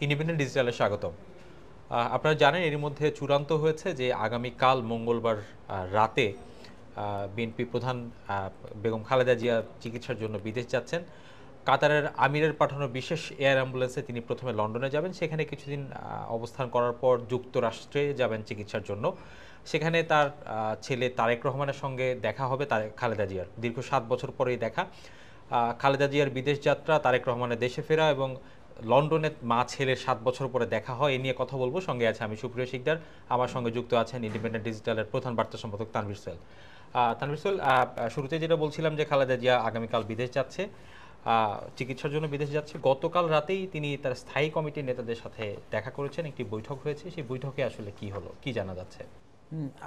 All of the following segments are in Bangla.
ইন্ডিপেন্ডেন্ট ডিজিটালে স্বাগতম। আপনারা জানেন এর মধ্যে চূড়ান্ত হয়েছে যে আগামীকাল মঙ্গলবার রাতে বিএনপি প্রধান বেগম খালেদা জিয়া চিকিৎসার জন্য বিদেশ যাচ্ছেন। কাতারের আমিরের পাঠানো বিশেষ এয়ার অ্যাম্বুলেন্সে তিনি প্রথমে লন্ডনে যাবেন, সেখানে কিছুদিন অবস্থান করার পর যুক্তরাষ্ট্রে যাবেন চিকিৎসার জন্য। সেখানে তার ছেলে তারেক রহমানের সঙ্গে দেখা হবে খালেদা জিয়ার। দীর্ঘ 7 বছর পরেই দেখা। খালেদা জিয়ার বিদেশ যাত্রা, তারেক রহমানের দেশে ফেরা এবং লন্ডনে মা ছেলের 7 বছর পরে দেখা হয়, এ নিয়ে কথা বলবো। সঙ্গে আছে আমি সুপ্রিয় শিকদার, আমার সঙ্গে যুক্ত আছেন ইন্ডিপেন্ডেন্ট ডিজিটালের প্রধান বার্তা সম্পাদক তানভীর সোহেল। তানভীর সোহেল, শুরুতে যেটা বলছিলাম যে খালেদা জিয়া আগামীকাল বিদেশ যাচ্ছে, চিকিৎসার জন্য বিদেশ যাচ্ছে। গতকাল রাতেই তিনি তার স্থায়ী কমিটির নেতাদের সাথে দেখা করেছেন, একটি বৈঠক হয়েছে। সেই বৈঠকে আসলে কি হলো, কি জানা যাচ্ছে?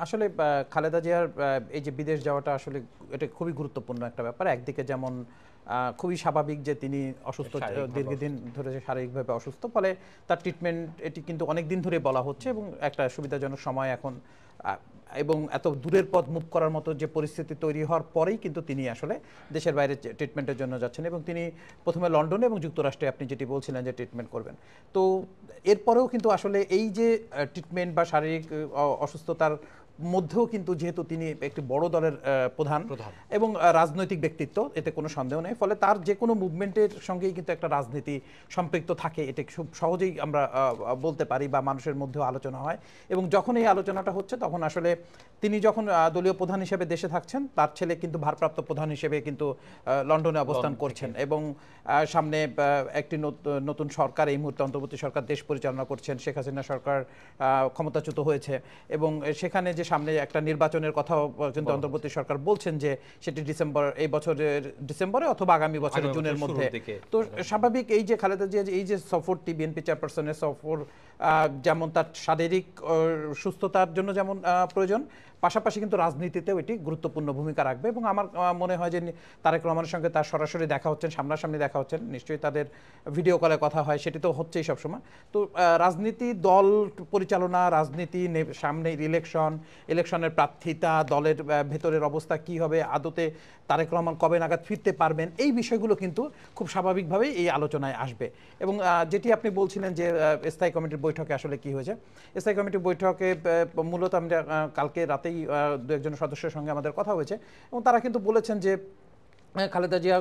আসলে খালেদা জিয়ার এই যে বিদেশ যাওয়াটা আসলে এটা খুবই গুরুত্বপূর্ণ একটা ব্যাপার। একদিকে যেমন খুবই স্বাভাবিক যে তিনি অসুস্থ, দীর্ঘদিন ধরে শারীরিকভাবে অসুস্থ, ফলে তার ট্রিটমেন্ট এটি কিন্তু অনেক দিন ধরে বলা হচ্ছে এবং একটা সুবিধাজনক সময় এখন, এবং এত দূরের পথ মুভ করার মতো যে পরিস্থিতি তৈরি হওয়ার পরেই কিন্তু তিনি আসলে দেশের বাইরে ট্রিটমেন্টের জন্য যাচ্ছেন এবং তিনি প্রথমে লন্ডনে এবং যুক্তরাষ্ট্রে আপনি যেটি বলছিলেন যে ট্রিটমেন্ট করবেন। তো এরপরেও কিন্তু আসলে এই যে ট্রিটমেন্ট বা শারীরিক অসুস্থতার মধ্যেও কিন্তু যেহেতু তিনি একটি বড় দলের প্রধান এবং রাজনৈতিক ব্যক্তিত্ব, এতে কোনো সন্দেহ নেই, ফলে তার যে কোনো মুভমেন্টের সঙ্গেই কিন্তু একটা রাজনীতি সম্পৃক্ত থাকে, এটা খুব সহজেই আমরা বলতে পারি বা মানুষের মধ্যেও আলোচনা হয়। এবং যখন এই আলোচনাটা হচ্ছে তখন আসলে তিনি যখন দলীয় প্রধান হিসেবে দেশে থাকছেন, তার ছেলে কিন্তু ভারপ্রাপ্ত প্রধান হিসেবে কিন্তু লন্ডনে অবস্থান করছেন এবং সামনে একটি নতুন সরকার, এই মুহূর্তে অন্তর্বর্তী সরকার দেশ পরিচালনা করছেন। শেখ হাসিনা সরকার ক্ষমতাচ্যুত হয়েছে এবং সেখানে যে সামনে একটা নির্বাচনের কথা কিন্তু অন্তর্বর্তী সরকার বলছেন যে সেটি এই বছরের ডিসেম্বরে অথবা আগামী বছরের জুনের মধ্যে। তো স্বাভাবিক এই যে খালেদা জিয়া এই যে সফরটি, বিএনপি চেয়ারপারসনের সফর, যেমন তার শারীরিক সুস্থতার জন্য যেমন প্রয়োজন, পাশাপাশি কিন্তু রাজনীতিতেও এটি গুরুত্বপূর্ণ ভূমিকা রাখবে। এবং আমার মনে হয় যে তারেক রহমানের সঙ্গে তার সরাসরি দেখা হচ্ছেন, সামনাসামনি দেখা হচ্ছেন, নিশ্চয়ই তাদের ভিডিও কলে কথা হয়, সেটি তো হচ্ছেই সবসময়। তো রাজনীতি, দল পরিচালনা, রাজনীতি, সামনে ইলেকশনের প্রার্থিতা, দলের ভেতরের অবস্থা কি হবে, আদতে তারেক রহমান কবে নাগাদ ফিরতে পারবেন, এই বিষয়গুলো কিন্তু খুব স্বাভাবিকভাবেই এই আলোচনায় আসবে। এবং যেটি আপনি বলছিলেন যে স্থায়ী কমিটির বৈঠকে আসলে কি হয়েছে, স্থায়ী কমিটির বৈঠকে মূলত আমরা কালকে রাতেই দু একজন সদস্যের সঙ্গে আমাদের কথা হয়েছে এবং তারা কিন্তু বলেছেন যে খালেদা জিয়া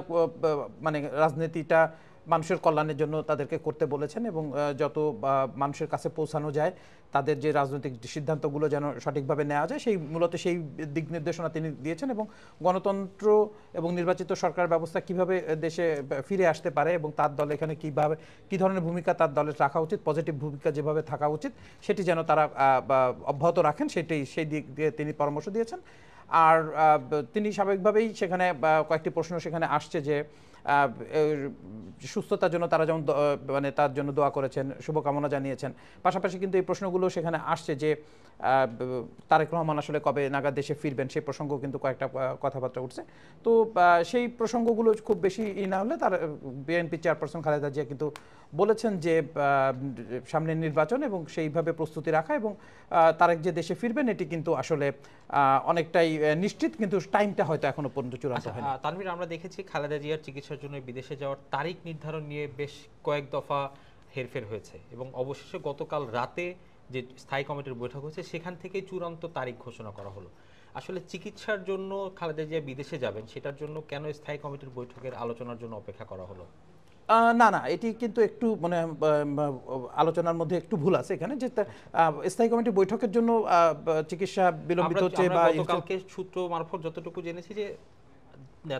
মানে রাজনীতিটা মানুষের কল্যাণের জন্য তাদেরকে করতে বলেছেন এবং যত মানুষের কাছে পৌঁছানো যায়, তাদের যে রাজনৈতিক সিদ্ধান্তগুলো যেন সঠিকভাবে নেওয়া যায়, মূলত সেই দিক নির্দেশনা তিনি দিয়েছেন। এবং গণতন্ত্র এবং নির্বাচিত সরকার ব্যবস্থা কিভাবে দেশে ফিরে আসতে পারে এবং তার দল এখানে কী ধরনের ভূমিকা তার দলের রাখা উচিত, পজিটিভ ভূমিকা যেভাবে থাকা উচিত, সেটি যেন তারা অব্যাহত রাখেন, সেই দিক দিয়ে তিনি পরামর্শ দিয়েছেন। আর তিনি স্বাভাবিকভাবেই সেখানে কয়েকটি প্রশ্ন সেখানে আসছে যে সুস্থতার জন্য তারা যেমন মানে তার জন্য দোয়া করেছেন, শুভকামনা জানিয়েছেন। পাশাপাশি কিন্তু এই প্রশ্নগুলো সেখানে আসছে যে তারেক রহমান আসলে কবে নাগাদ দেশে ফিরবেন, সেই প্রসঙ্গ কিন্তু কয়েকটা কথাবার্তা উঠছে। তো সেই প্রসঙ্গগুলো খুব বেশি না হলে তার বিএনপি চেয়ারপারসন খালেদা জিয়া কিন্তু বলেছেন যে সামনে নির্বাচন এবং সেইভাবে প্রস্তুতি রাখা এবং তারেক যে দেশে ফিরবেন এটি কিন্তু আসলে অনেকটাই নিশ্চিত, কিন্তু টাইমটা হয়তো এখনো পর্যন্ত চূড়ান্ত হয়নি। তানভীর, আমরা দেখেছি খালেদা জিয়ার চিকিৎসার জন্য বিদেশে যাওয়ার তারিখ নির্ধারণ নিয়ে বেশ কয়েক দফা হেরফের হয়েছে এবং অবশেষে গতকাল রাতে যে স্থায়ী কমিটির বৈঠক হয়েছে সেখান থেকে চূড়ান্ত তারিখ ঘোষণা করা হলো। আসলে চিকিৎসার জন্য খালেদা জিয়া বিদেশে যাবেন, সেটার জন্য কেন স্থায়ী কমিটির বৈঠকের আলোচনার জন্য অপেক্ষা করা হলো? না না, এটি কিন্তু একটু মানে আলোচনার মধ্যে একটু ভুল আছে এখানে, যে স্থায়ী কমিটি বৈঠকের জন্য চিকিৎসা বিলম্বিত হচ্ছে বা গতকালকে সূত্র মারফত যতটুকু জেনেছি যে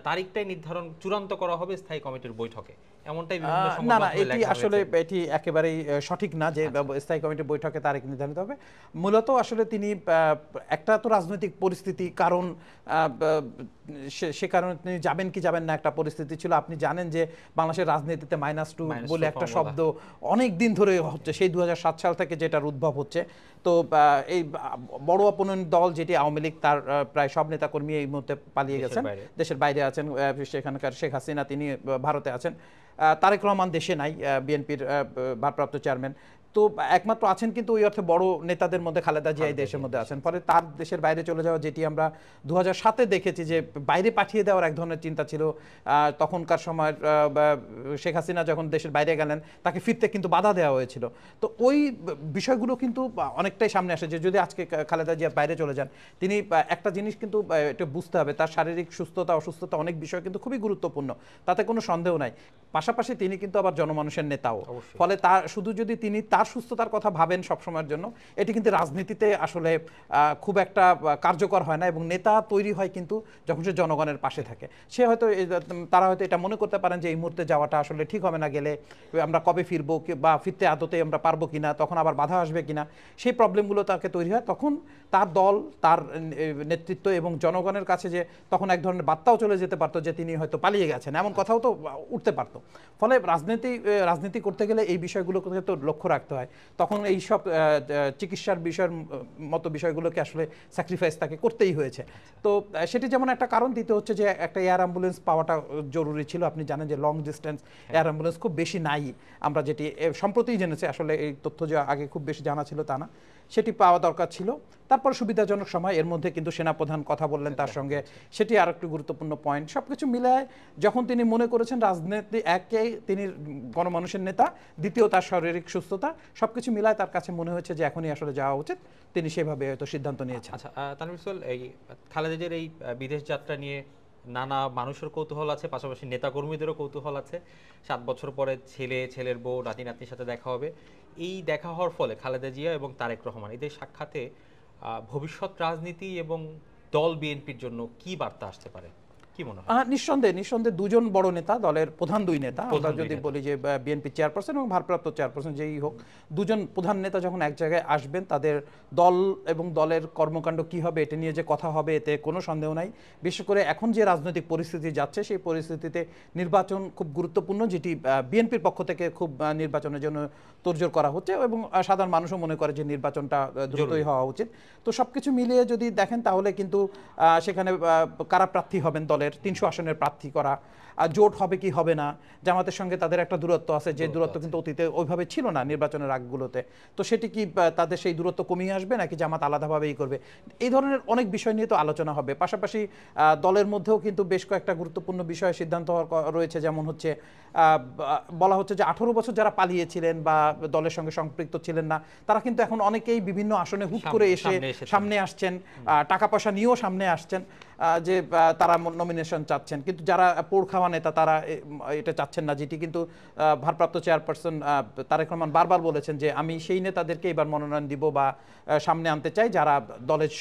তারিখটাই নির্ধারণ চূড়ান্ত করা হবে স্থায়ী কমিটির বৈঠকে, এমনটাই বিভিন্ন সংবাদ না না, এটি আসলে এটি একেবারেই সঠিক না যে স্থায়ী কমিটির বৈঠকে তারিখ নির্ধারিত হবে। মূলত আসলে তিনি একটা তো রাজনৈতিক পরিস্থিতি, কারণ সে কারণে তিনি যাবেন কি যাবেন না একটা পরিস্থিতি ছিল। আপনি জানেন যে বাংলাদেশের রাজনীতিতে -2 বলে একটা শব্দ অনেক দিন ধরে হচ্ছে, সেই 2007 সাল থেকে যেটার উদ্ভব হচ্ছে। তো এই বড় অপোনেন্ট দল যেটি আওয়ামী লীগ, তার প্রায় সব নেতাকর্মী এই মুহূর্তে পালিয়ে গেছেন, দেশের বাইরে আছেন। সেখানকার শেখ হাসিনা তিনি ভারতে আছেন, তারেক রহমান দেশে নাই, বিএনপির ভারপ্রাপ্ত চেয়ারম্যান। তো একমাত্র আছেন কিন্তু ওই অর্থে বড় নেতাদের মধ্যে খালেদা জিয়া এই দেশের মধ্যে আছেন। ফলে তার দেশের বাইরে চলে যাওয়া, যেটি আমরা 2007-এ দেখেছি যে বাইরে পাঠিয়ে দেওয়ার এক ধরনের চিন্তা ছিল। তখনকার সময় শেখ হাসিনা যখন দেশের বাইরে গেলেন তাকে ফিরতে কিন্তু বাধা দেওয়া হয়েছিল। তো ওই বিষয়গুলো কিন্তু অনেকটাই সামনে আসে যে যদি আজকে খালেদা জিয়া বাইরে চলে যান, তিনি একটা জিনিস কিন্তু এটা বুঝতে হবে, তার শারীরিক সুস্থতা অসুস্থতা অনেক বিষয় কিন্তু খুবই গুরুত্বপূর্ণ, তাতে কোনো সন্দেহ নাই। পাশাপাশি তিনি কিন্তু আবার জনমানুষের নেতাও। ফলে তার শুধু যদি তিনি তার সুস্থতার কথা ভাবেন সবসময়ের জন্য, এটি কিন্তু রাজনীতিতে আসলে খুব একটা কার্যকর হয় না। এবং নেতা তৈরি হয় কিন্তু যখন সে জনগণের পাশে থাকে। সে হয়তো তারা হয়তো এটা মনে করতে পারেন যে এই মুহূর্তে যাওয়াটা আসলে ঠিক হবে না, গেলে আমরা কবে ফিরবো বা ফিরতে আদতে আমরা পারবো কিনা, তখন আবার বাধা আসবে কিনা, সেই প্রবলেমগুলো তাকে তৈরি হয়। তখন তার দল, তার নেতৃত্ব এবং জনগণের কাছে যে তখন এক ধরনের বার্তাও চলে যেতে পারতো যে তিনি হয়তো পালিয়ে গেছেন, এমন কথাও তো উঠতে পারতো। ফলে রাজনীতি করতে গেলে এই বিষয়গুলোকে তো লক্ষ্য রাখতে হয়। তখন এই সব চিকিৎসার বিষয়ের মতো বিষয়গুলোকে আসলে স্যাক্রিফাইস তাকে করতেই হয়েছে। তো সেটি যেমন একটা কারণ। দ্বিতীয় হচ্ছে যে একটা এয়ার অ্যাম্বুলেন্স পাওয়াটা জরুরি ছিল। আপনি জানেন যে লং ডিস্টেন্স এয়ার অ্যাম্বুলেন্স খুব বেশি নাই, আমরা যেটি সম্প্রতি জেনেছি, আসলে এই তথ্য যে আগে খুব বেশি জানা ছিল তা না, সেটি পাওয়া দরকার ছিল। তারপর সুবিধাজনক সময়, এর মধ্যে কিন্তু সেনাপ্রধান কথা বললেন তার সঙ্গে, সেটি আর একটু গুরুত্বপূর্ণ পয়েন্ট। সবকিছু মিলায় যখন তিনি মনে করেছেন রাজনীতি, একে তিনি গণমানুষের নেতা, দ্বিতীয় তার শারীরিক সুস্থতা, সবকিছু মিলায় তার কাছে মনে হয়েছে যে এখনই আসলে যাওয়া উচিত। তিনি সেভাবে হয়তো সিদ্ধান্ত নিয়েছেন। আচ্ছা, তানভীর সোহেল, এই খালেদা জিয়ার এই বিদেশ যাত্রা নিয়ে নানা মানুষের কৌতূহল আছে, পাশাপাশি নেতাকর্মীদেরও কৌতূহল আছে। 7 বছর পরে ছেলের বউ, নাতি নাতনির সাথে দেখা হবে। এই দেখা হওয়ার ফলে খালেদা জিয়া এবং তারেক রহমান এদের সাক্ষাতে ভবিষ্যৎ রাজনীতি এবং দল বিএনপির জন্য কি বার্তা আসতে পারে, কি মনে হয়? নিঃসন্দেহে দুজন বড় নেতা, দলের প্রধান দুই নেতা, আমরা যদি বলি যে বিএনপি চেয়ারপারসন এবং ভারপ্রাপ্ত চেয়ারপারসন যেই হোক, দুজন প্রধান নেতা যখন এক জায়গায় আসবেন, তাদের দল এবং দলের কর্মকাণ্ড কি হবে এটা নিয়ে যে কথা হবে, এতে কোনো সন্দেহ নাই। বিশেষ করে এখন যে রাজনৈতিক পরিস্থিতি যাচ্ছে, সেই পরিস্থিতিতে নির্বাচন খুব গুরুত্বপূর্ণ, যেটি বিএনপির পক্ষ থেকে খুব নির্বাচনের জন্য তোড়জোড় করা হচ্ছে এবং সাধারণ মানুষও মনে করে যে নির্বাচনটা দ্রুতই হওয়া উচিত। তো সবকিছু মিলিয়ে যদি দেখেন তাহলে কিন্তু সেখানে কারা প্রার্থী হবেন, দলের 300 আসনের প্রার্থী করা, জোট হবে কি হবে না, জামাতের সঙ্গে তাদের একটা দূরত্ব আছে, যে দূরত্ব কিন্তু অতীতে ওইভাবে ছিল না নির্বাচনের আগগুলোতে। তো সেটি কি তাদের সেই দূরত্ব কমিয়ে আসবে নাকি জামাত আলাদাভাবেই করবে, এই ধরনের অনেক বিষয় নিয়ে তো আলোচনা হবে। পাশাপাশি দলের মধ্যেও কিন্তু বেশ কয়েকটা গুরুত্বপূর্ণ বিষয়ে সিদ্ধান্ত রয়েছে। যেমন হচ্ছে বলা হচ্ছে যে 18 বছর যারা পালিয়েছিলেন বা দলের সঙ্গে সম্পৃক্ত ছিলেন না, তারা কিন্তু এখন অনেকেই বিভিন্ন আসনে হুট করে এসে সামনে আসছেন, টাকা পয়সা নিয়েও সামনে আসছেন, যে তারা নমিনেশন চাচ্ছেন। কিন্তু যারা পোড় খাওয়া নেতা তারা এটা চাচ্ছেন না, যেটি কিন্তু ভারপ্রাপ্ত চেয়ারপারসন তারেক রহমান বারবার বলেছেন যে আমি সেই নেতাদেরকে এবার মনোনয়ন দিব বা সামনে আনতে চাই যারা দলের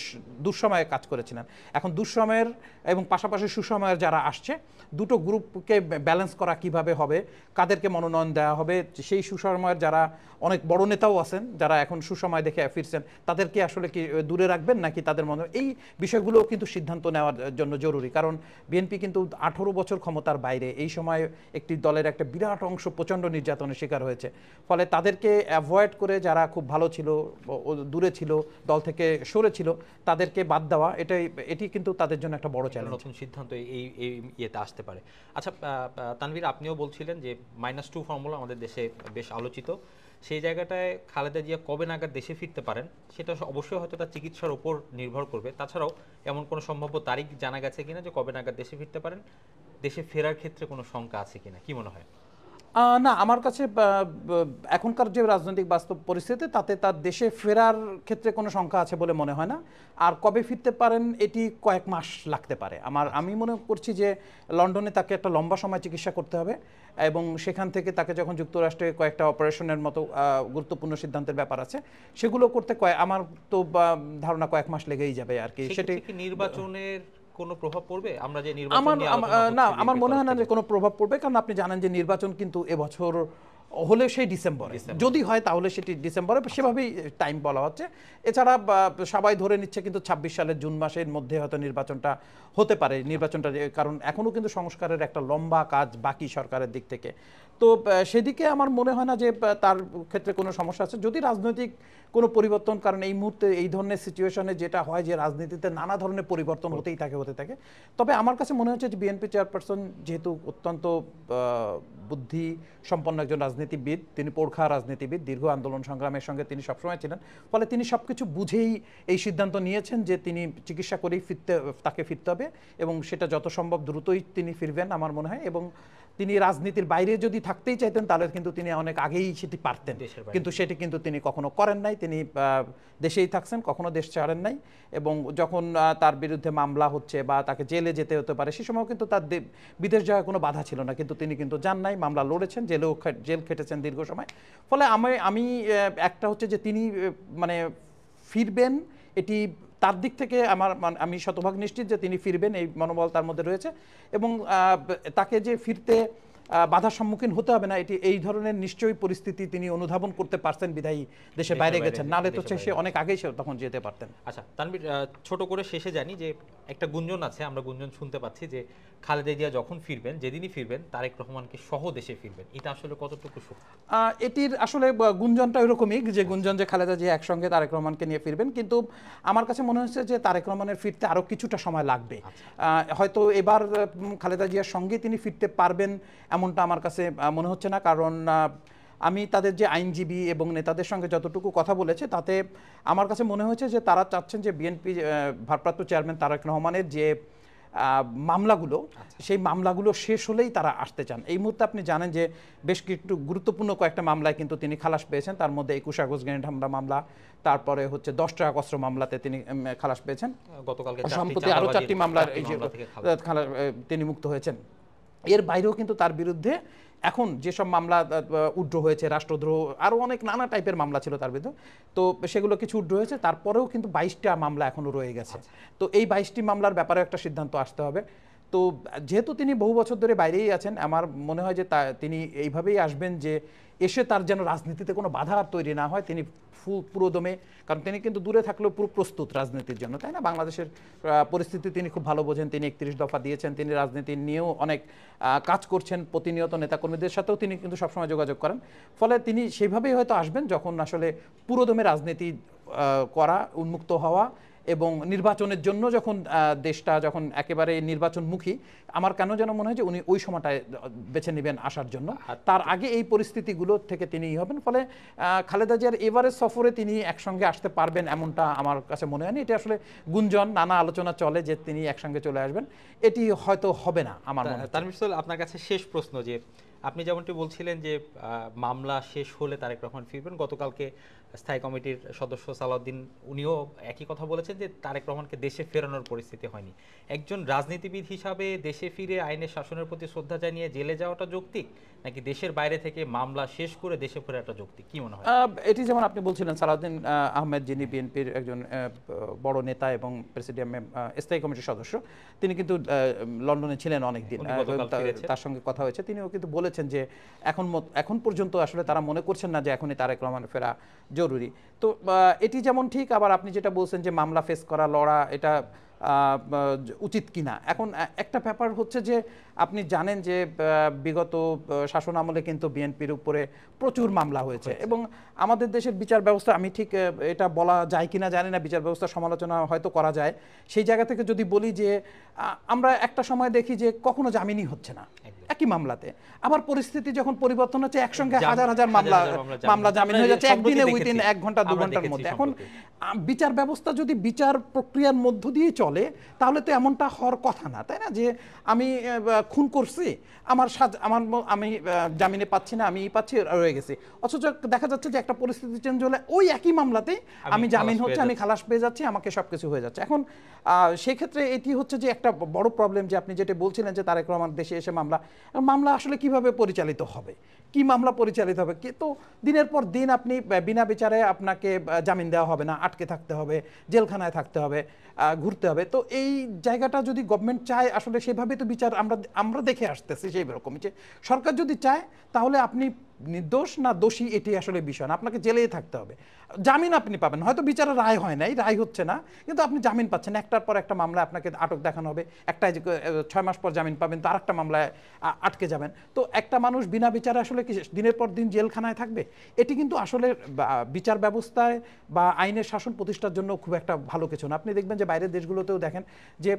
দুঃসময়ে কাজ করেছিলেন। এখন দুঃসময়ের এবং পাশাপাশি সুসময়ের যারা আসছে, দুটো গ্রুপকে ব্যালেন্স করা কিভাবে হবে, কাদেরকে মনোনয়ন দেওয়া হবে, সেই সুসময়ের যারা অনেক বড় নেতাও আছেন যারা এখন সুসময় দেখে ফিরছেন, তাদেরকে আসলে কি দূরে রাখবেন নাকি তাদের মনে, এই বিষয়গুলো কিন্তু সিদ্ধান্ত নেওয়ার জন্য জরুরি। কারণ বিএনপি কিন্তু 18 বছর ক্ষমতার বাইরে, এই সময় একটি দলের একটা বিরাট অংশ প্রচণ্ড নির্যাতনের শিকার হয়েছে। ফলে তাদেরকে অ্যাভয়েড করে যারা খুব ভালো ছিল, দূরে ছিল, দল থেকে সরে ছিল, তাদেরকে বাদ দেওয়া, এটি কিন্তু তাদের জন্য একটা বড় চ্যালেঞ্জ। নতুন সিদ্ধান্ত এই ইয়েতে আসতে পারে। আচ্ছা তানভীর, আপনিও বলছিলেন যে -2 ফর্মুলা আমাদের দেশে বেশ আলোচিত। সেই জায়গাটায় খালেদা জিয়া কবে নাগাদ দেশে ফিরতে পারেন সেটা অবশ্যই হয়তো তার চিকিৎসার উপর নির্ভর করবে। তাছাড়াও এমন কোনো সম্ভাব্য তারিখ জানা গেছে কিনা যে কবে নাগাদ দেশে ফিরতে পারেন? দেশে ফেরার ক্ষেত্রে কোনো শঙ্কা আছে কিনা, কি মনে হয়? না, আমার কাছে এখনকার যে রাজনৈতিক বাস্তব পরিস্থিতি, তাতে তার দেশে ফেরার ক্ষেত্রে কোনো শঙ্কা আছে বলে মনে হয় না। আর কবে ফিরতে পারেন এটি কয়েক মাস লাগতে পারে। আমি মনে করছি যে লন্ডনে তাকে একটা লম্বা সময় চিকিৎসা করতে হবে এবং সেখান থেকে তাকে যখন যুক্তরাষ্ট্রে কয়েকটা অপারেশনের মতো গুরুত্বপূর্ণ সিদ্ধান্তের ব্যাপার আছে, সেগুলো করতে আমার তো ধারণা কয়েক মাস লেগেই যাবে আর কি। সেটি নির্বাচনের কোনো প্রভাব পড়বে? আমরা যে আমার মনে হয় না যে কোনো প্রভাব পড়বে, কারণ আপনি জানেন যে নির্বাচন কিন্তু এবছর হলে সেই ডিসেম্বরে, যদি হয় তাহলে সেটি ডিসেম্বরে, সেভাবেই টাইম বলা হচ্ছে। এছাড়া সবাই ধরে নিচ্ছে কিন্তু 26 সালের জুন মাসের মধ্যে হয়তো নির্বাচনটা হতে পারে। কারণ এখনও কিন্তু সংস্কারের একটা লম্বা কাজ বাকি সরকারের দিক থেকে। তো সেদিকে আমার মনে হয় না যে তার ক্ষেত্রে কোনো সমস্যা আছে। যদি রাজনৈতিক কোনো পরিবর্তন, কারণ এই মুহূর্তে এই ধরনের সিচুয়েশনে যেটা হয় যে রাজনীতিতে নানা ধরনের পরিবর্তন হতে থাকে। তবে আমার কাছে মনে হচ্ছে যে বিএনপি চেয়ারপারসন যেহেতু অত্যন্ত বুদ্ধি সম্পন্ন একজন রাজনীতিবিদ, তিনি পোড়খা রাজনীতিবিদ, দীর্ঘ আন্দোলন সংগ্রামের সঙ্গে তিনি সবসময় ছিলেন, ফলে তিনি সবকিছু বুঝেই এই সিদ্ধান্ত নিয়েছেন যে তিনি চিকিৎসা করেই তাকে ফিরতে হবে এবং সেটা যত সম্ভব দ্রুতই তিনি ফিরবেন আমার মনে হয়। এবং তিনি রাজনীতির বাইরে যদি থাকতেই চাইতেন তাহলে কিন্তু তিনি অনেক আগেই সেটি পারতেন, কিন্তু সেটি কিন্তু তিনি কখনো করেন নাই। তিনি দেশেই থাকছেন, কখনো দেশ ছাড়েন নাই। এবং যখন তার বিরুদ্ধে মামলা হচ্ছে বা তাকে জেলে যেতে হতে পারে, সে সময় কিন্তু তার বিদেশ যাওয়ার কোনো বাধা ছিল না, কিন্তু তিনি কিন্তু যান নাই, মামলা লড়েছেন, জেল খেটেছেন দীর্ঘ সময়। ফলে আমি একটা হচ্ছে যে তিনি মানে ফিরবেন, এটি তার দিক থেকে আমি শতভাগ নিশ্চিত যে তিনি ফিরবেন, এই মনোবল তার মধ্যে রয়েছে। এবং তাকে যে ফিরতে বাধার সম্মুখীন হতে হবে না, এটি এই ধরনের নিশ্চয়ই পরিস্থিতি তিনি অনুধাবন করতে পারছেন বিধায়ী দেশের বাইরে গেছেন, নালে তো সে অনেক আগেই সে তখন যেতে পারতেন। আচ্ছা তানভীর, ছোট করে শেষে জানি যে একটা গুঞ্জন আছে, আমরা গুঞ্জন শুনতে পাচ্ছি যে খালেদা জিয়া যখন ফিরবেন, যেদিনই ফিরবেন তারেক রহমানকে সহ দেশে ফিরবেন, এটা আসলে কতটুকু সত্য? এটির আসলে গুঞ্জনটা ওইরকমই যে গুঞ্জন যে খালেদা জিয়া একসঙ্গে তারেক রহমানকে নিয়ে ফিরবেন, কিন্তু আমার কাছে মনে হচ্ছে যে তারেক রহমানের ফিরতে আরও কিছুটা সময় লাগবে। হয়তো এবার খালেদা জিয়ার সঙ্গে তিনি ফিরতে পারবেন এমনটা আমার কাছে মনে হচ্ছে না, কারণ আমি তাদের যে আইনজীবী এবং নেতাদের সঙ্গে যতটুকু কথা বলেছে তাতে আমার কাছে মনে হয়েছে যে তারা চাচ্ছেন যে বিএনপি ভারপ্রাপ্ত চেয়ারম্যান তারেক রহমানের যে মামলাগুলো, সেই মামলাগুলো শেষ হলেই তারা আসতে চান। এই মুহূর্তে আপনি জানেন যে বেশ কিছু গুরুত্বপূর্ণ কয়েকটা মামলায় কিন্তু তিনি খালাস পেয়েছেন, তার মধ্যে 21 আগস্ট গ্রেনেড হামলা মামলা, তারপরে হচ্ছে 10 টাকা অস্ত্র মামলাতে তিনি খালাস পেয়েছেন, গতকালকে সম্প্রতি আরও 4টি মামলার তিনি মুক্ত হয়েছেন। এর বাইরেও কিন্তু তার বিরুদ্ধে এখন যেসব মামলা উড্র হয়েছে, রাষ্ট্রদ্রোহ, আরও অনেক নানা টাইপের মামলা ছিল তার বিরুদ্ধে, তো সেগুলো কিছু উড্র হয়েছে, তারপরেও কিন্তু 22টা মামলা এখনও রয়ে গেছে। তো এই 22টি মামলার ব্যাপারে একটা সিদ্ধান্ত আসতে হবে। তো যেহেতু তিনি বহু বছর ধরে বাইরেই আছেন, আমার মনে হয় যে তিনি এইভাবেই আসবেন যে এসে তার যেন রাজনীতিতে কোনো বাধা তৈরি না হয়, তিনি পুরোদমে, কারণ তিনি কিন্তু দূরে থাকলেও পুরো প্রস্তুত রাজনীতির জন্য, তাই না? বাংলাদেশের পরিস্থিতি তিনি খুব ভালো বোঝেন, তিনি 31 দফা দিয়েছেন, তিনি রাজনীতি নিয়েও অনেক কাজ করছেন, প্রতিনিয়ত নেতাকর্মীদের সাথেও তিনি কিন্তু সবসময় যোগাযোগ করেন। ফলে তিনি সেইভাবেই হয়তো আসবেন যখন আসলে পুরোদমে রাজনীতি করা, উন্মুক্ত হওয়া এবং নির্বাচনের জন্য যখন দেশটা যখন একেবারে নির্বাচনমুখী, আমার কেন যেন মনে হয় যে উনি ওই সময়টায় বেছে নেবেন আসার জন্য, তার আগে এই পরিস্থিতিগুলো থেকে তিনি হবেন। ফলে খালেদা জিয়ার এবারের সফরে তিনি একসঙ্গে আসতে পারবেন এমনটা আমার কাছে মনে হয়নি। এটি আসলে গুঞ্জন, নানা আলোচনা চলে যে তিনি একসঙ্গে চলে আসবেন, এটি হয়তো হবে না আমার মনে হয়। তানভীর সাহেব, আপনার কাছে শেষ প্রশ্ন, যে আপনি যেমনটি বলছিলেন যে মামলা শেষ হলে তারেক রহমান ফিরবেন, গতকালকে স্থায়ী কমিটির সদস্য সালাউদ্দিন উনিও একই কথা বলেছেন যে তারেক রহমানকে দেশে ফেরানোর পরিস্থিতি হয়নি। একজন রাজনীতিবিদ হিসাবে দেশে ফিরে আইনের শাসনের প্রতি শ্রদ্ধা জানিয়ে জেলে যাওয়াটা যৌক্তিক, নাকি দেশের বাইরে থেকে মামলা শেষ করে দেশে ফেরাটা যৌক্তিক, কি মনে হয়? এটি যেমন আপনি বলছিলেন, সালাউদ্দিন আহমেদ যিনি বিএনপির একজন বড় নেতা এবং প্রেসিডিয়ামের স্থায়ী কমিটির সদস্য, তিনি কিন্তু লন্ডনে ছিলেন অনেকদিন, তার সঙ্গে কথা হয়েছে, তিনিও কিন্তু বলেছেন যে এখন পর্যন্ত আসলে তারা মনে করছেন না যে এখনই তারেক রহমান ফেরা জরুরি। তো এটি যেমন ঠিক, আবার আপনি যেটা বলছেন যে মামলা ফেস করা, লড়া, এটা উচিত কিনা। এখন একটা ব্যাপার হচ্ছে যে আপনি জানেন যে বিগত শাসন আমলে কিন্তু বিএনপির উপরে প্রচুর মামলা হয়েছে এবং আমাদের দেশের বিচার ব্যবস্থা, আমি ঠিক এটা বলা যায় কিনা জানি না, বিচার ব্যবস্থার সমালোচনা হয়তো করা যায়। সেই জায়গা থেকে যদি বলি যে আমরা একটা সময় দেখি যে কখনো জামিনই হচ্ছে না একই মামলাতে, আবার পরিস্থিতি যখন পরিবর্তন হচ্ছে একসঙ্গে হাজার হাজার মামলা জামিন হয়ে যাচ্ছে একদিনে, উইদিন 1 ঘন্টা 2 ঘন্টার মধ্যে। এখন বিচার ব্যবস্থা যদি বিচার প্রক্রিয়ার মধ্য দিয়ে চলে তাহলে তো এমনটা হওয়ার কথা না, তাই না? যে আমি খুন করছি, আমি জামিনে পাচ্ছি না, আমি পাচ্ছি, রয়ে গেছি, অথচ দেখা যাচ্ছে যে একটা পরিস্থিতি চেঞ্জ হলে ওই একই মামলাতেই আমি জামিন হচ্ছে, আমি খালাস পেয়ে যাচ্ছি, আমাকে সবকিছু হয়ে যাচ্ছে। এখন সেই ক্ষেত্রে এটি হচ্ছে যে একটা বড় প্রবলেম, যে আপনি যেটা বলছিলেন যে তারেক রহমান দেশে এসে মামলা আসলে কিভাবে পরিচালিত হবে, কি মামলা পরিচালিত হবে, কিন্তু দিনের পর দিন আপনি বিনা বিচারে আপনাকে জামিন দেওয়া হবে না, আটকে থাকতে হবে, জেলখানায় থাকতে হবে, ঘুরতে হবে। তো এই জায়গাটা যদি গভর্নমেন্ট চায়, আসলে সেভাবে তো বিচার আমরা দেখে আসতেছি সেই রকমই, যে সরকার যদি চায় তাহলে আপনি নির্দোষ না দোষী এটি আসলে বিষয় না, আপনাকে জেলেই থাকতে হবে। জামিন আপনি পাবেন, হয়তো বিচারের রায় হয় নাই, রায় হচ্ছে না, কিন্তু আপনি জামিন পাচ্ছেন। একটার পর একটা মামলায় আপনাকে আটক দেখানো হবে, একটা 6 মাস পর জামিন পাবেন, তো আরেকটা মামলায় আটকে যাবেন। তো একটা মানুষ বিনা বিচারে আসলে কি দিনের পর দিন জেলখানায় থাকবে? এটি কিন্তু আসলে বিচার ব্যবস্থায় বা আইনের শাসন প্রতিষ্ঠার জন্য খুব একটা ভালো কিছু না। আপনি দেখবেন যে বাইরের দেশগুলোতেও দেখেন যে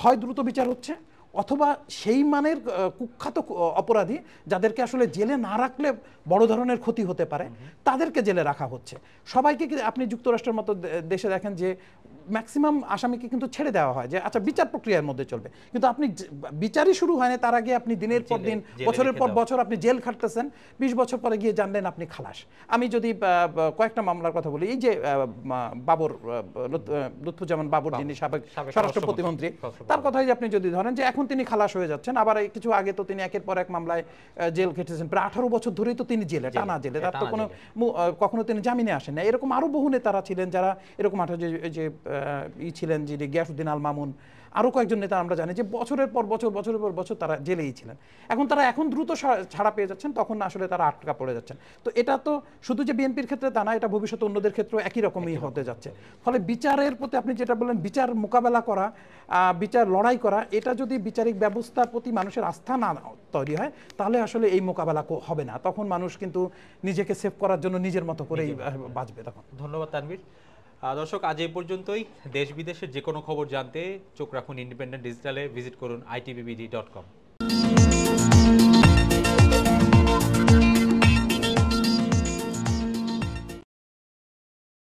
হয় দ্রুত বিচার হচ্ছে, অথবা সেই মানের কুখ্যাত অপরাধী যাদেরকে আসলে জেলে না রাখলে বড় ধরনের ক্ষতি হতে পারে, তাদেরকে জেলে রাখা হচ্ছে। সবাইকে আপনি যুক্তরাষ্ট্রের মতো দেশে দেখেন যে ম্যাক্সিমাম আসামিকে কিন্তু ছেড়ে দেওয়া হয়, যে আচ্ছা বিচার প্রক্রিয়ার মধ্যে চলবে, কিন্তু আপনি বিচারই শুরু হয় না তার আগে আপনি দিনের পর দিন, বছরের পর বছর আপনি জেল খাটতেছেন, 20 বছর পরে গিয়ে জানলেন আপনি খালাস। আমি যদি কয়েকটা মামলার কথা বলি, এই যে বাবর, লুৎফুজ্জামান বাবর, যিনি সাবেক স্বরাষ্ট্র প্রতিমন্ত্রী, তার কথাই আপনি যদি ধরেন যে এখন তিনি খালাস হয়ে যাচ্ছেন, আবার কিছু আগে তো তিনি একের পর এক মামলায় জেল খেটেছেন, প্রায় 18 বছর ধরেই তো তিনি জেলে, টানা জেলে, তার তো কোনো কখনো তিনি জামিনে আসেন না। এরকম আরো বহু নেতারা ছিলেন যারা এরকম যে ছিলেন, যিনি গিয়াসউদ্দিন আল মামুন, আরো কয়েকজন নেতা আমরা জানি যে বছরের পর বছর তারা জেলেই ছিলেন। তারা এখন দ্রুত ছাড়া পেয়ে যাচ্ছেন, তখন আসলে তারা আটকা পড়ে যাচ্ছেন। তো এটা তো শুধু যে বিএনপির ক্ষেত্রে তা না, এটা ভবিষ্যতে অন্যদের ক্ষেত্রেও একই রকমই হতে যাচ্ছে। ফলে বিচারের প্রতি আপনি যেটা বললেন, বিচার মোকাবেলা করা, বিচার লড়াই করা, এটা যদি বিচারিক ব্যবস্থার প্রতি মানুষের আস্থা না তৈরি হয়, তাহলে আসলে এই মোকাবেলা হবে না। তখন মানুষ কিন্তু নিজেকে সেভ করার জন্য নিজের মতো করেই বাঁচবে তখন। ধন্যবাদ তানভীর। দর্শক, আজ এই পর্যন্তই। দেশ বিদেশের যে কোনো খবর জানতে চোখ রাখুন ইন্ডিপেন্ডেন্ট ডিজিটালে, ভিজিট করুন itbbd.com।